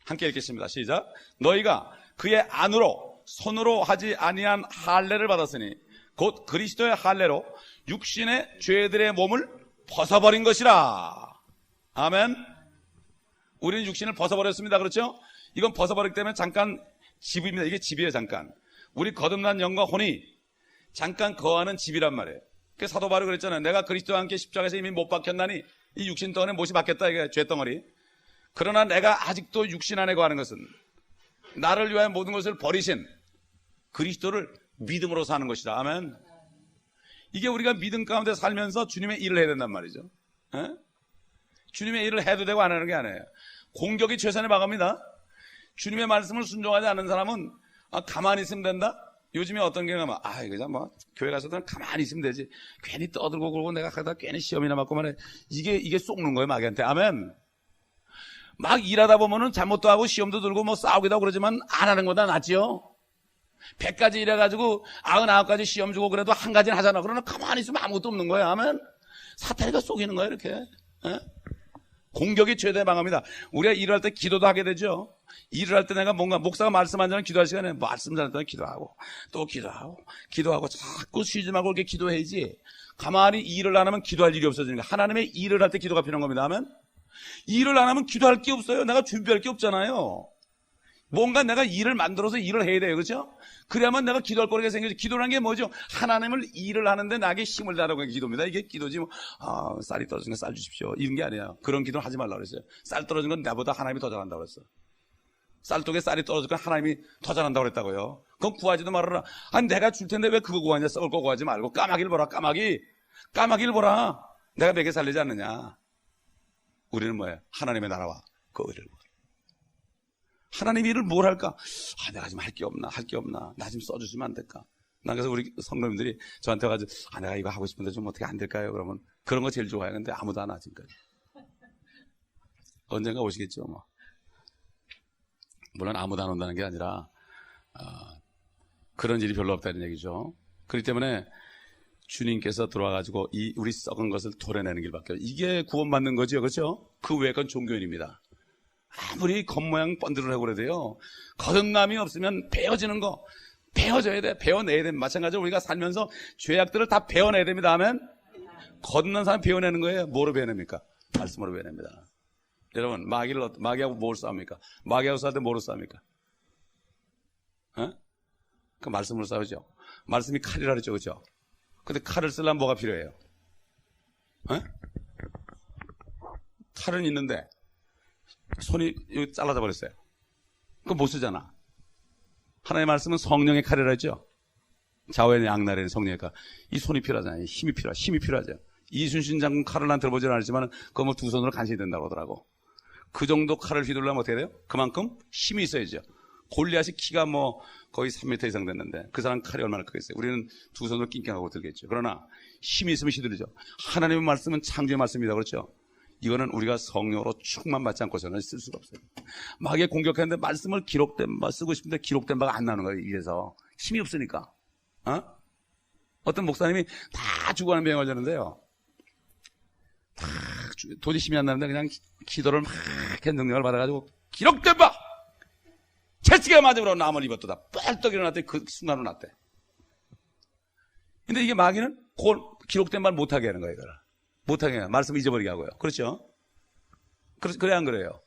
함께 읽겠습니다. 시작. 너희가 그의 안으로 손으로 하지 아니한 할례를 받았으니 곧 그리스도의 할례로 육신의 죄들의 몸을 벗어버린 것이라. 아멘. 우리는 육신을 벗어버렸습니다. 그렇죠? 이건 벗어버리기 때문에 잠깐 집입니다. 이게 집이에요. 잠깐. 우리 거듭난 영과 혼이 잠깐 거하는 집이란 말이에요. 그 사도 바울이 그랬잖아요. 내가 그리스도와 함께 십자가에서 이미 못 박혔나니 이 육신 덩어리에 못이 박혔다. 이게 죄덩어리. 그러나 내가 아직도 육신 안에 거하는 것은 나를 위하여 모든 것을 버리신 그리스도를 믿음으로 사는 것이다. 아멘. 이게 우리가 믿음 가운데 살면서 주님의 일을 해야 된단 말이죠. 에? 주님의 일을 해도 되고 안 하는 게 아니에요. 공격이 최선의 마감입니다. 주님의 말씀을 순종하지 않는 사람은 가만히 있으면 된다? 요즘에 어떤 경우가 이거 뭐 교회 가서도 가만히 있으면 되지. 괜히 떠들고 그러고 내가 가다 괜히 시험이나 맞고 말해. 이게 속는 거예요, 마귀한테. 아멘. 막 일하다 보면은 잘못도 하고 시험도 들고 뭐 싸우기도 하고 그러지만 안 하는 거다 낫지요. 100가지 일해가지고 99가지 시험 주고 그래도 한 가지는 하잖아. 그러나 가만히 있으면 아무것도 없는 거야. 아멘. 사탄이가 속이는 거야 이렇게. 에? 공격이 최대의 방어입니다. 우리가 일을 할 때 기도도 하게 되죠. 일을 할 때 내가 뭔가 목사가 말씀한 자는 기도할 시간에 말씀 잘할 때는 기도하고 또 기도하고 자꾸 쉬지 말고 이렇게 기도해야지. 가만히 일을 안 하면 기도할 일이 없어지는 거야. 하나님의 일을 할 때 기도가 필요한 겁니다. 아멘. 일을 안 하면 기도할 게 없어요. 내가 준비할 게 없잖아요. 뭔가 내가 일을 만들어서 일을 해야 돼요. 그렇죠? 그래야만 내가 기도할 거리가 생기죠. 기도라는 게 뭐죠? 하나님을 일을 하는데 나에게 힘을 달라고 하는 게 기도입니다. 이게 기도지 뭐 쌀이 떨어진 건 쌀 주십시오. 이런 게 아니에요. 그런 기도는 하지 말라고 그랬어요. 쌀 떨어진 건 나보다 하나님이 더 잘한다고 그랬어. 쌀독에 쌀이 떨어질 건 하나님이 더 잘한다고 그랬다고요. 그건 구하지도 말아라. 내가 줄 텐데 왜 그거 구하냐? 썩을 거 구하지 말고 까마귀를 보라. 까마귀를 보라. 내가 먹여 살리지 않느냐. 우리는 뭐예요? 하나님의 나라와 그 의를 보라. 하나님 일을 뭘 할까? 내가 지금 할 게 없나? 나 좀 써주시면 안 될까? 난 그래서 우리 성도님들이 저한테 가지고 내가 이거 하고 싶은데 좀 어떻게 안 될까요? 그러면 그런 거 제일 좋아해요. 근데 아무도 안 하지 지금까지. 언젠가 오시겠죠 뭐. 물론 아무도 안 온다는 게 아니라 그런 일이 별로 없다는 얘기죠. 그렇기 때문에 주님께서 들어와가지고 우리 썩은 것을 도려내는 길밖에 이게 구원받는 거죠. 그렇죠? 그 외의 건 종교인입니다. 아무리 겉모양 번들을 하고 그래도요, 거듭남이 없으면 배워지는 거 배워져야 돼. 배워내야 돼. 마찬가지로 우리가 살면서 죄악들을 다 배워내야 됩니다. 하면 거듭난 사람 배워내는 거예요. 뭐로 배워냅니까? 말씀으로 배워냅니다. 여러분 마귀하고 뭘 싸웁니까? 마귀하고 싸울 때 뭐로 싸웁니까? 그 말씀으로 싸우죠. 말씀이 칼이라 그랬죠. 그렇죠? 근데 칼을 쓰려면 뭐가 필요해요? 칼은 있는데 손이 여기 잘라져 버렸어요. 그거 못 쓰잖아. 하나님의 말씀은 성령의 칼이라 했죠. 좌우에는 양날에는 성령이니까 이 손이 필요하잖아요. 힘이 필요하죠. 이순신 장군 칼을 난 들어보진 않았지만 그거 뭐 두 손으로 간신히 된다고 하더라고. 그 정도 칼을 휘둘러면 어떻게 돼요? 그만큼 힘이 있어야죠. 골리앗이 키가 뭐 거의 3m 이상 됐는데 그 사람 칼이 얼마나 크겠어요? 우리는 두 손으로 낑낑하고 들겠죠. 그러나 힘이 있으면 휘두르죠. 하나님의 말씀은 창조의 말씀이다 그렇죠? 이거는 우리가 성령으로 충만받지 않고서는 쓸 수가 없어요. 마귀에 공격했는데 말씀을 기록된 바 쓰고 싶은데 기록된 바가 안 나오는 거예요. 이래서 힘이 없으니까. 어떤 목사님이 다 죽어가는 병을 졌는데요. 다 도저히 힘이 안 나는데 그냥 기도를 막 이렇게 능력을 받아가지고 기록된 바 채찍에 맞으므로 나무를 입었도다. 뻘떡 일어났더니 그 순간으로 났대. 근데 이게 마귀는 기록된 말 못하게 하는 거예요. 못하게 해요. 말씀 잊어버리게 하고요. 그렇죠? 그래 안 그래요?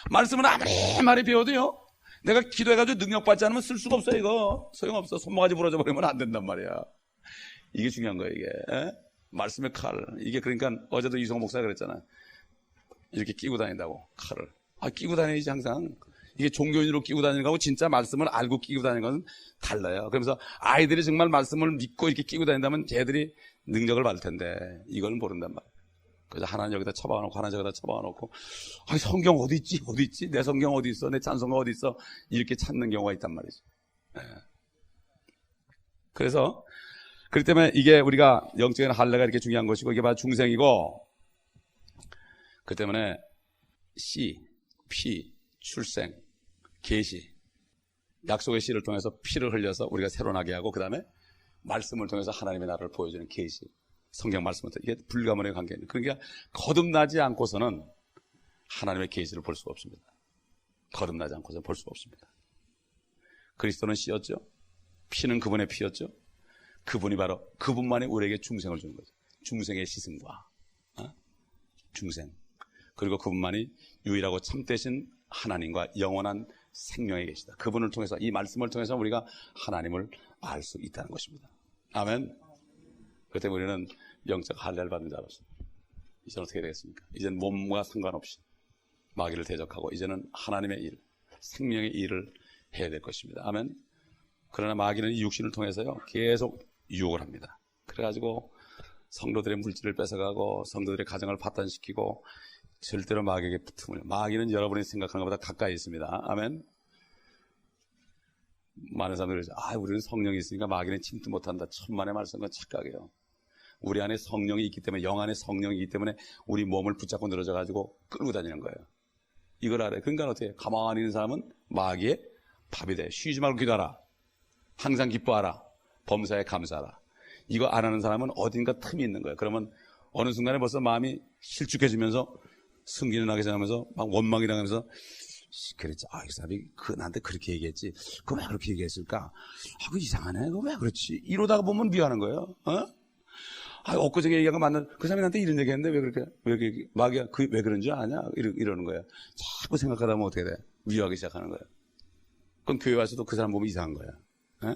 말씀은 아무리 많이 배워도요. 내가 기도해가지고 능력받지 않으면 쓸 수가 없어요. 이거 소용없어. 손모가지 부러져 버리면 안 된단 말이야. 이게 중요한 거예요. 이게 말씀의 칼. 이게 그러니까 어제도 이성호 목사가 그랬잖아. 이렇게 끼고 다닌다고 칼을. 끼고 다니지 항상. 이게 종교인으로 끼고 다니는 거하고 진짜 말씀을 알고 끼고 다니는 건 달라요. 그러면서 아이들이 정말 말씀을 믿고 이렇게 끼고 다닌다면 걔들이 능력을 받을 텐데 이걸 모른단 말이에요. 그래서 하나는 여기다 처박아놓고 하나는 저기다 처박아놓고 성경 어디 있지? 내 성경 어디 있어? 내 찬송가 어디 있어? 이렇게 찾는 경우가 있단 말이죠. 그래서 그렇기 때문에 이게 우리가 영적인 할례가 이렇게 중요한 것이고 이게 바로 중생이고 그 때문에 씨, 피, 출생, 계시, 약속의 씨를 통해서 피를 흘려서 우리가 새로 나게 하고 그 다음에 말씀을 통해서 하나님의 나라를 보여주는 계시, 성경 말씀을 통해서 이게 불가문의 관계입니다. 그러니까 거듭나지 않고서는 하나님의 계시를 볼 수가 없습니다. 거듭나지 않고서는 볼 수가 없습니다. 그리스도는 씨였죠. 피는 그분의 피였죠. 그분이 바로 그분만이 우리에게 중생을 주는 거죠. 중생의 시승과 중생 그리고 그분만이 유일하고 참되신 하나님과 영원한 생명에 계시다. 그분을 통해서 이 말씀을 통해서 우리가 하나님을 알 수 있다는 것입니다. 아멘. 그 때문에 우리는 영적 할례를 받는 자로서 이제는 어떻게 되겠습니까? 이제는 몸과 상관없이 마귀를 대적하고 이제는 하나님의 일, 생명의 일을 해야 될 것입니다. 아멘. 그러나 마귀는 이 육신을 통해서요 계속 유혹을 합니다. 그래가지고 성도들의 물질을 뺏어가고 성도들의 가정을 파탄시키고 절대로 마귀에게 붙으면 마귀는 여러분이 생각하는 것보다 가까이 있습니다. 아멘. 많은 사람들이 그러죠. 우리는 성령이 있으니까 마귀는 침투 못한다. 천만의 말씀은 착각이에요. 우리 안에 성령이 있기 때문에 영 안에 성령이 있기 때문에 우리 몸을 붙잡고 늘어져가지고 끌고 다니는 거예요. 이걸 알아요. 그러니까 어떻게 해요? 가만히 있는 사람은 마귀의 밥이 돼. 쉬지 말고 기도하라. 항상 기뻐하라. 범사에 감사하라. 이거 안 하는 사람은 어딘가 틈이 있는 거예요. 그러면 어느 순간에 벌써 마음이 실축해지면서 승기는 나게 생각하면서 막 원망이 나면서 그랬지. 이 사람이 나한테 그렇게 얘기했지. 그거 왜 그렇게 얘기했을까? 그거 이상하네. 그거 왜 그렇지? 이러다가 보면 미워하는 거예요. 엊그저께 얘기한 거 맞는 그 사람이 나한테 이런 얘기했는데 왜 그렇게 마귀야 왜 그런 줄 아냐? 이러는 거예요. 자꾸 생각하다 보면 어떻게 돼? 미워하기 시작하는 거예요. 그럼 교회 와서도 그 사람 보면 이상한 거야.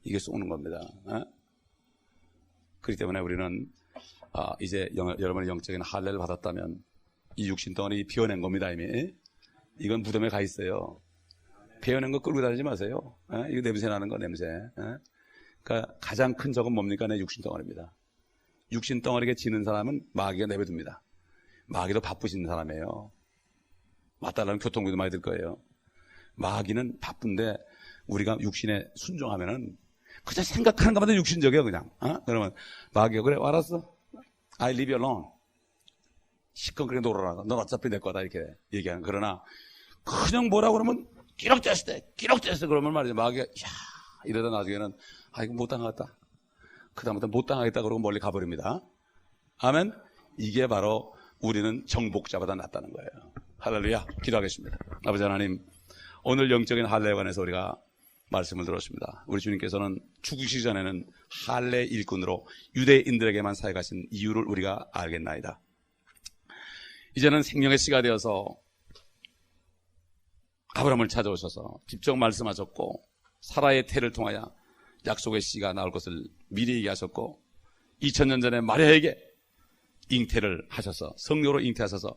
이게 쏘는 겁니다. 그렇기 때문에 우리는 이제 여러분의 영적인 할례를 받았다면 이 육신 덩어리 비워낸 겁니다. 이미 이건 무덤에 가 있어요. 비워낸 거 끌고 다니지 마세요. 이거 냄새 나는 거 냄새. 그러니까 가장 큰 적은 뭡니까? 내 육신 덩어리입니다. 육신 덩어리에 지는 사람은 마귀가 내버립니다. 마귀도 바쁘신 사람이에요. 맞달라는 교통비도 많이 들 거예요. 마귀는 바쁜데 우리가 육신에 순종하면은 그저 생각하는 것마다 육신적이에요, 그냥. 그러면 마귀가 그래, 알았어. I leave you alone. 시끄럽게 놀아라. 넌 어차피 내 거다. 이렇게 얘기하는. 그러나 그냥 뭐라고 그러면 기록됐어. 그러면 말이죠. 마귀가 이러다 나중에는 이거 못 당하겠다. 그다음부터 못 당하겠다 그러고 멀리 가버립니다. 아멘. 이게 바로 우리는 정복자보다 낫다는 거예요. 할렐루야. 기도하겠습니다. 아버지 하나님, 오늘 영적인 할례에 관해서 우리가 말씀을 들었습니다. 우리 주님께서는 죽으시기 전에는 할례 일꾼으로 유대인들에게만 사역하신 이유를 우리가 알겠나이다. 이제는 생명의 씨가 되어서 아브라함을 찾아오셔서 직접 말씀하셨고 사라의 태를 통하여 약속의 씨가 나올 것을 미리 얘기하셨고 2000년 전에 마리아에게 잉태를 하셔서 성령으로 잉태하셔서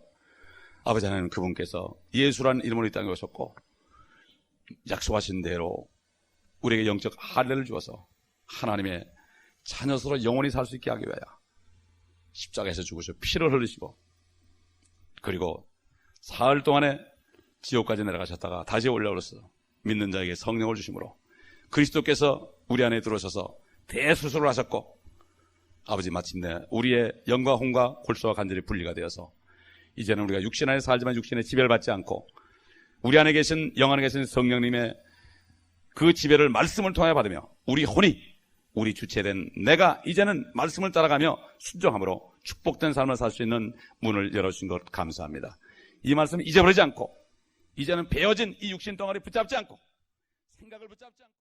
아버지 하나님 그분께서 예수라는 이름으로 이 땅에 오셨고 약속하신 대로 우리에게 영적 할례를 주어서 하나님의 자녀로서 영원히 살 수 있게 하기 위하여 십자가에서 죽으시고 피를 흘리시고 그리고 사흘 동안에 지옥까지 내려가셨다가 다시 올라오셔서 믿는 자에게 성령을 주심으로 그리스도께서 우리 안에 들어오셔서 대수술을 하셨고 아버지 마침내 우리의 영과 혼과 골수와 간절히 분리가 되어서 이제는 우리가 육신 안에 살지만 육신의 지배를 받지 않고 우리 안에 계신 영 안에 계신 성령님의 그 지배를 말씀을 통하여 받으며 우리 혼이 우리 주체된 내가 이제는 말씀을 따라가며 순종함으로 축복된 삶을 살 수 있는 문을 열어주신 것 감사합니다. 이 말씀을 잊어버리지 않고 이제는 베어진 이 육신 덩어리 붙잡지 않고 생각을 붙잡지 않고